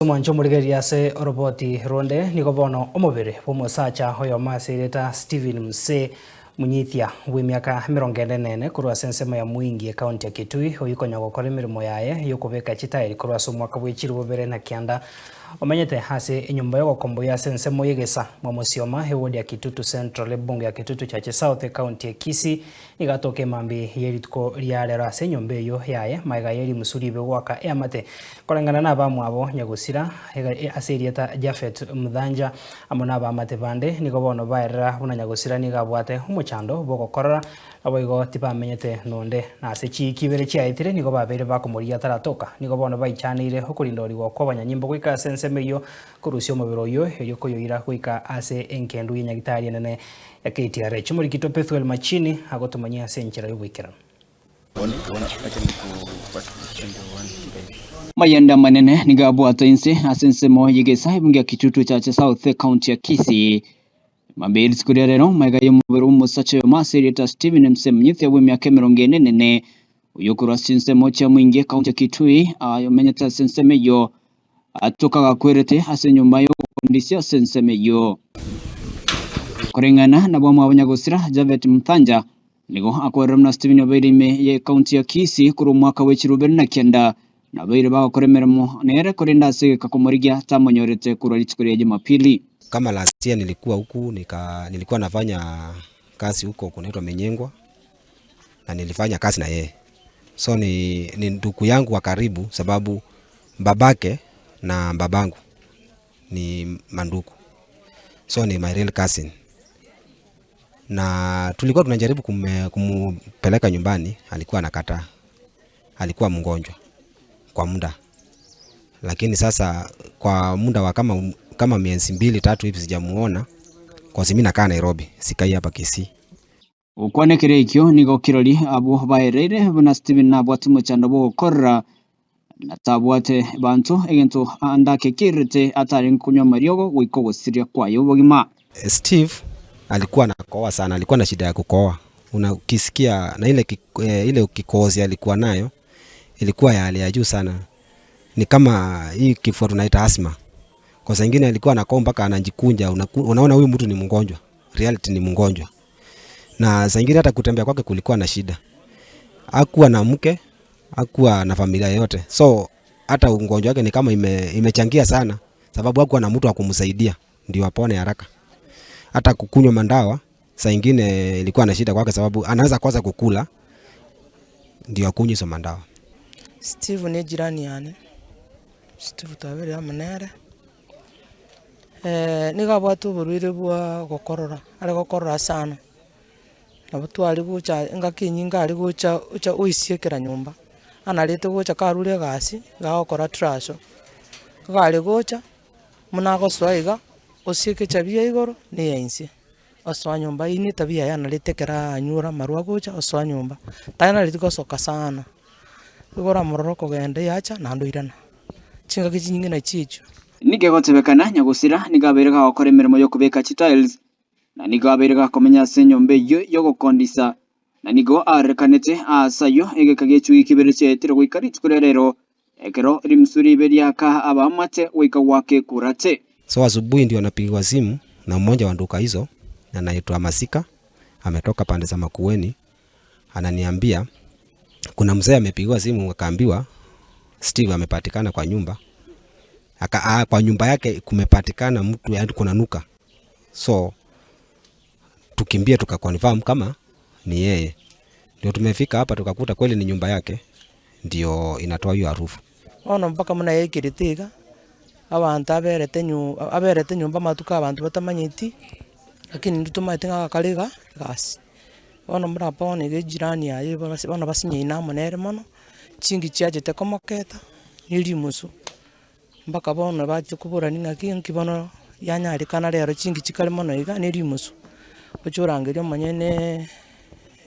Mwancho murigeria ase oroboti ronde nigo bono omobere bomosacha oyo masireta Steven Msee munyithia w'emiaka 44 korwa ase ensemo ya Mwingi ekaunti ya Kitui oyikonya gokora emirimo yaye yokobeka chitairi korwa ase omwaka bwa 2009 omenyete ase enyumba yogokomboya ase ensemo yegesa momosioma ewodi ya Kitutu Central ebunge ya Kitutu Chache South ekaunti ya Kisii igatoka emambi yerituko riarero ase enyumba eyo yaye maiga yeri musuribe gwaka eamate korengana na abamu abo nyagusira ase erieta Japhet Muthanja amo na abamate bande nigo bono baerera buna nyagusira niga bwate omochando bogokorora abo igo tibamenyete nonde na ase chikibere chiaitire nigo babere bakomoria taratoka nigo bono baichanire okorindoriwa kwa banyanyimbo goika ase ensemo iyo korusya omobere oyo eriokoyoira goika ase enkendu ya nyagitari enene ya KTRH chimurikito Pethuel Machini agotumanyia ase enchera y'obwikirano mayenda manene nigabwata inse ase ensemo yegesa ebunge ya Kitutu Chache South county ya Kisii mambere sikuria rero maiga y'omobere omosacha masireta Steven Msee munyithia w'emiaka 44 oyokorwa ase ensemo chia Mwingi county ya Kitui ayomenyete ase ensemo eyo atokaga kwerete ase nyumba yo kondisia ase ensemo eyo korengana na bwamwe abanyagusira Japhet Muthanja nigo akwerera muna Steven oberime ye county ya Kisii kuri omwaka wa 2009 na baire bagakora emirimo nere korenda ase kakomorigia tamonyorete kurwa rituko ya Jumapili. Kama last year nilikuwa huku nilikuwa nafanya kazi huko kunaitwa Menyengwa na nilifanya kazi na yeye. So ni ndugu yangu wa karibu sababu babake na babangu ni mandugu. So ni my real cousin. Na tulikuwa tunajaribu kumpeleka nyumbani, alikuwa anakataa. Alikuwa mgonjwa kwa muda. Lakini sasa kwa muda wa kama miezi 2-3 hivi sijamuona kwa sababu mimi nakaa Nairobi, sikai hapa Kisii. Ukwanekere ikyo nigo kirori abo baerere buna Steven na bwatu mochando bo korra na tabwate bantu egento andake kirete atari nkunywa mariogo wiko gosiria kwayo bogima. Steve alikuwa anakoa sana, alikuwa na shida ya kukoa. Unakisikia na ile kikohozi alikuwa nayo ilikuwa ya hali ya juu sana. Ni kama hii kifua tunaita asthma. Kwa saa nyingine alikuwa anakoa mpaka anajikunja, unaona huyu mtu ni mgonjwa. Reality ni mgonjwa. Na saa nyingine hata kutembea kwake kulikuwa na shida. Hakuwa na mke, hakuwa na familia yote. So hata ugonjwa wake ni kama imechangia sana sababu hakuwa na mtu wa kumsaidia ndio apone haraka. Hata kukunywa mandawa saa nyingine ilikuwa na shida kwake sababu anaweza kosa kukula ndio akunywe hizo mandawa. Steve ni jirani yani. Steve tabere amanere. Niga bwatu burwire bwa gokorora. Ari gokorora sana. Na batu ali gucha ngakinyinga ali gucha uisiekera nyumba. Analete gucha karure gasi gakora trasho. Gale gucha munago swaiga osieke chabia igoro ni yainsi. Oswa nyumba ini tabia yana litekera anyura marwa gucha oswa nyumba. Tayana litiko soka sana. Igora mororoko gende yacha na ndoirana. Chinga kichinyinga na chicho. Nige gotebekana nyagusira nigaberega gukora emirimo yo kubeka tiles na nigaberega komenya ase nyumba yo yogokondisa na nigo arekanete asayo egekagechu ikibere chetire gwikariti kurerero ekero rimsuri beriaka abamate wika wake kurate. So asubuhi ndio anapigiwa simu na mmoja wa nduka hizo anaitwa Masika, ametoka pande za Makueni, ananiambia kuna mzee amepigiwa simu akaambiwa Steve amepatikana kwa nyumba. Kwa nyumba yake kumepatikana mtu yaani kuna nuka. So tukimbia tukakonfirm kama ni yeye. Ndio tumefika hapa tukakuta kweli ni nyumba yake ndio inatoa hiyo harufu. Ona mpaka muna yekiritiga abantu aberete nyumba matuka abantu batamanyiti lakini ndutumate ngakaliga gasi. Ona murapone ge jirani yaye bana basinye inamo nere mono chingi chiaje tekomoketa nili musu mpaka bona baje kubura ninga kinki bono yanyari kana rero chingi chikale mono iga nili musu ucurangirio manyene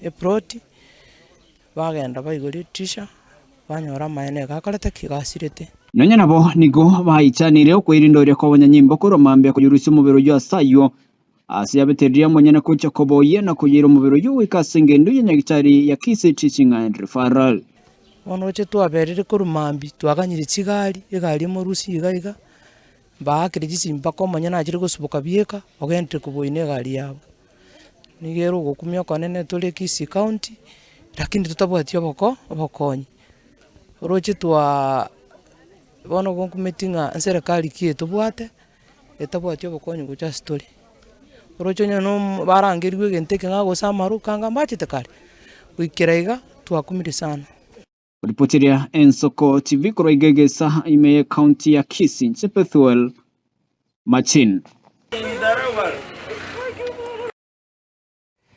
eproti bagenda baigori tisha banyora maene gakorete kigasirete. Nonya nabo nigo baichanire okwirindoria kwa banyanyimbo kuromambia kujurusya omubiro yo asayo asiabeteria monyana kucha koboye na kuyira omubiro yo wikasengendo ya nyagitari ya Kisii Teaching and Referral. bono oche twaberire korumambi twaganyire chigari egari morusi igaiga baakire chisimba komanya nachire gosuboka bieka ogente kuboine egari yabo nigero gokumia konene tuli Kisii County lakini tutabwati obokonyi oroche twa bono gonkumetinga serikali kie tubwate etabwati obokonyi gocha story oroche nyono barangeriwe gente kenga gosamaru kanga mbachite kare wikiraiga twakumire sana. Ripotiria Ensoko TV koroigegesa ime county ya Kisii Chepethuel Machin.